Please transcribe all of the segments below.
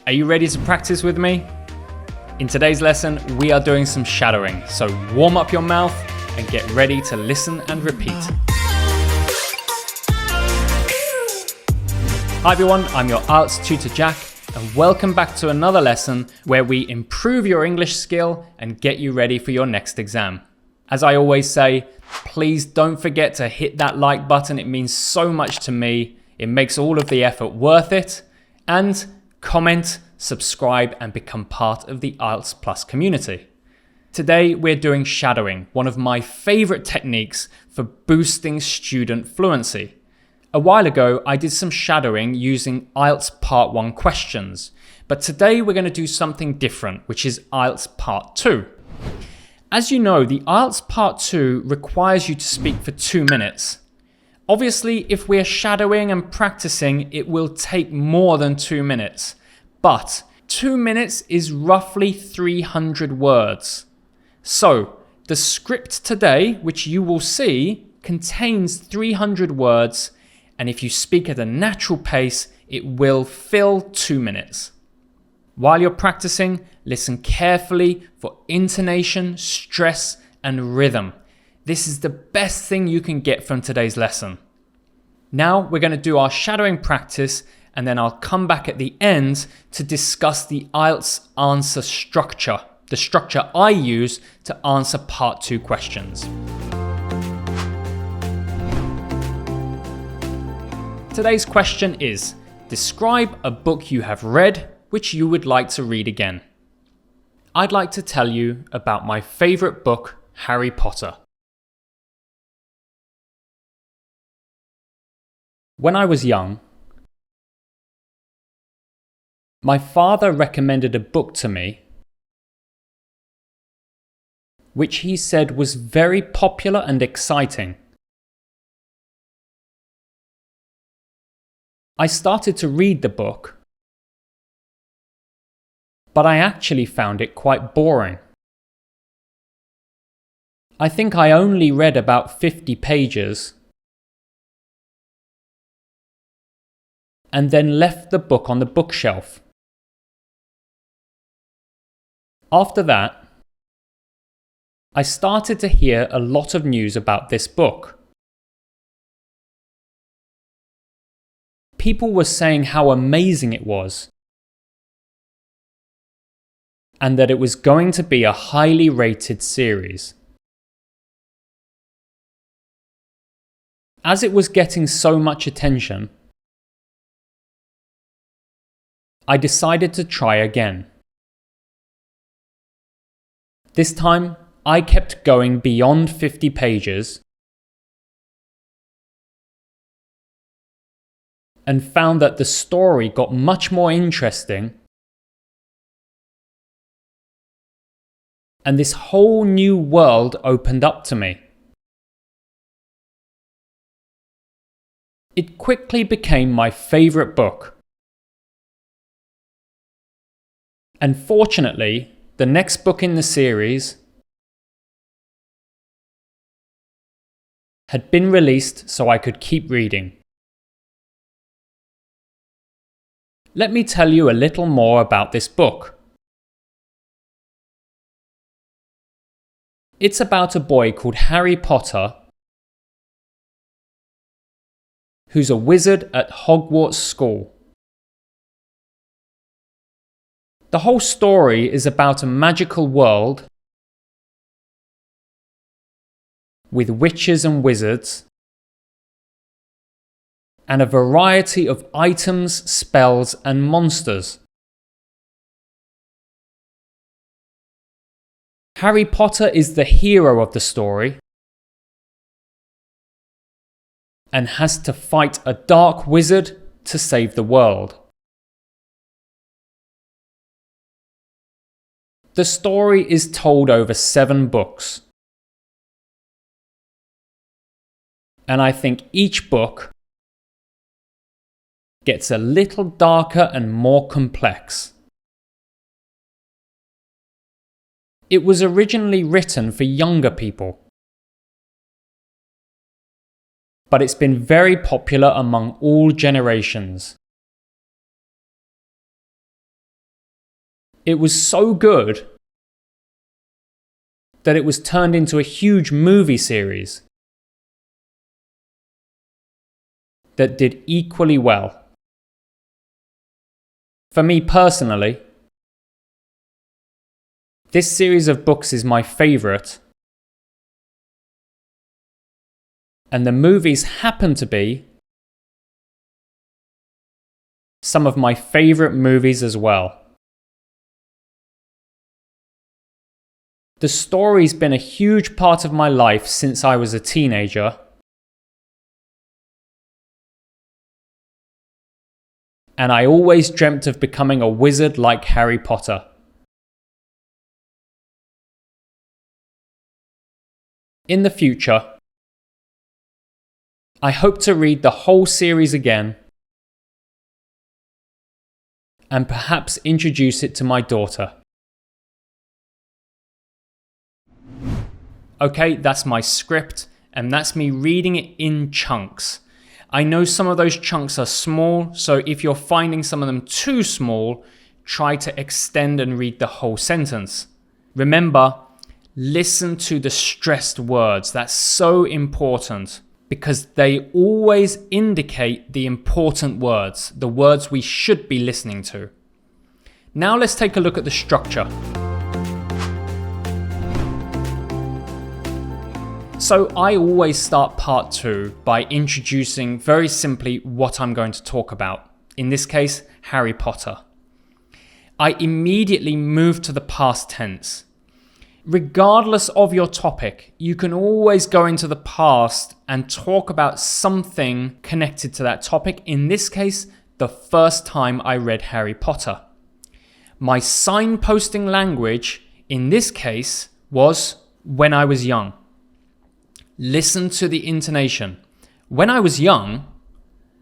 Are you ready to practice with me? In today's lesson, we are doing some shadowing, so warm up your mouth and get ready to listen and repeat. Hi everyone, I'm your IELTS tutor Jack, and welcome back to another lesson where we improve your English skill and get you ready for your next exam. As I always say, please don't forget to hit that like button. It means so much to me. It makes all of the effort worth it. And comment, subscribe, and become part of the IELTS Plus community. Today, we're doing shadowing, one of my favorite techniques for boosting student fluency. A while ago, I did some shadowing using IELTS Part 1 questions, but today we're going to do something different, which is IELTS Part 2. As you know, the IELTS Part 2 requires you to speak for 2 minutes. Obviously, if we're shadowing and practicing, it will take more than 2 minutes. But 2 minutes is roughly 300 words. So, the script today, which you will see, contains 300 words, and if you speak at a natural pace, it will fill 2 minutes. While you're practicing, listen carefully for intonation, stress, and rhythm. This is the best thing you can get from today's lesson. Now we're going to do our shadowing practice, and then I'll come back at the end to discuss the IELTS answer structure, the structure I use to answer Part 2 questions. Today's question is, describe a book you have read which you would like to read again. I'd like to tell you about my favourite book, Harry Potter. When I was young, my father recommended a book to me which he said was very popular and exciting. I started to read the book, but I actually found it quite boring. I think I only read about 50 pages and then left the book on the bookshelf. After that, I started to hear a lot of news about this book. People were saying how amazing it was, and that it was going to be a highly rated series. As it was getting so much attention, I decided to try again. This time, I kept going beyond 50 pages and found that the story got much more interesting, and this whole new world opened up to me. It quickly became my favourite book. And fortunately, the next book in the series had been released so I could keep reading. Let me tell you a little more about this book. It's about a boy called Harry Potter who's a wizard at Hogwarts School. The whole story is about a magical world with witches and wizards and a variety of items, spells, and monsters. Harry Potter is the hero of the story and has to fight a dark wizard to save the world. The story is told over 7 books, and I think each book gets a little darker and more complex. It was originally written for younger people, but it's been very popular among all generations. It was so good that it was turned into a huge movie series that did equally well. For me personally, this series of books is my favourite, and the movies happen to be some of my favourite movies as well. The story's been a huge part of my life since I was a teenager, and I always dreamt of becoming a wizard like Harry Potter. In the future, I hope to read the whole series again and perhaps introduce it to my daughter. Okay, that's my script, and that's me reading it in chunks. I know some of those chunks are small, so if you're finding some of them too small, try to extend and read the whole sentence. Remember, listen to the stressed words. That's so important because they always indicate the important words, the words we should be listening to. Now let's take a look at the structure. So I always start part 2 by introducing very simply what I'm going to talk about. In this case, Harry Potter. I immediately move to the past tense. Regardless of your topic, you can always go into the past and talk about something connected to that topic. In this case, the first time I read Harry Potter. My signposting language in this case was when I was young. Listen to the intonation. When I was young,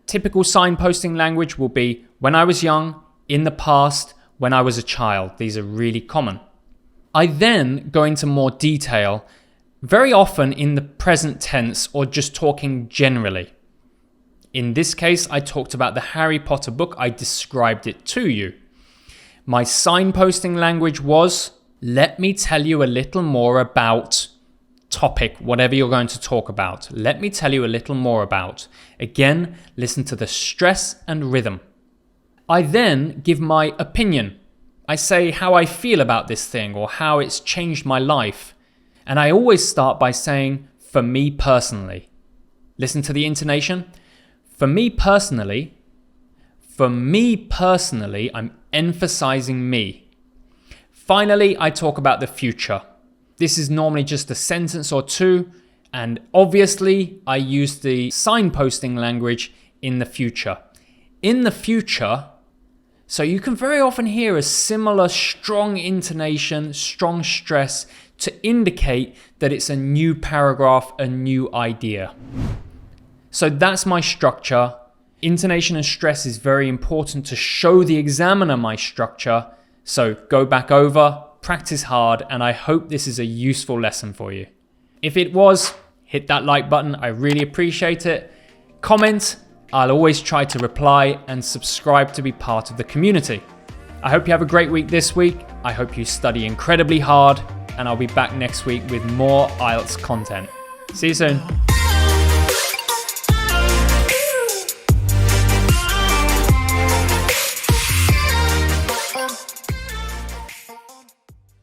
typical signposting language will be when I was young, in the past, when I was a child. These are really common. I then go into more detail, very often in the present tense or just talking generally. In this case, I talked about the Harry Potter book. I described it to you. My signposting language was, let me tell you a little more about topic, whatever you're going to talk about. Let me tell you a little more about. Again, listen to the stress and rhythm. I then give my opinion. I say how I feel about this thing or how it's changed my life. And I always start by saying, for me personally. Listen to the intonation. For me personally, I'm emphasizing me. Finally, I talk about the future. This is normally just a sentence or two, and obviously I use the signposting language in the future. In the future, so you can very often hear a similar strong intonation, strong stress to indicate that it's a new paragraph, a new idea. So that's my structure. Intonation and stress is very important to show the examiner my structure. So go back over, practice hard, and I hope this is a useful lesson for you. If it was, hit that like button. I really appreciate it. Comment. I'll always try to reply, and subscribe to be part of the community. I hope you have a great week this week. I hope you study incredibly hard, and I'll be back next week with more IELTS content. See you soon.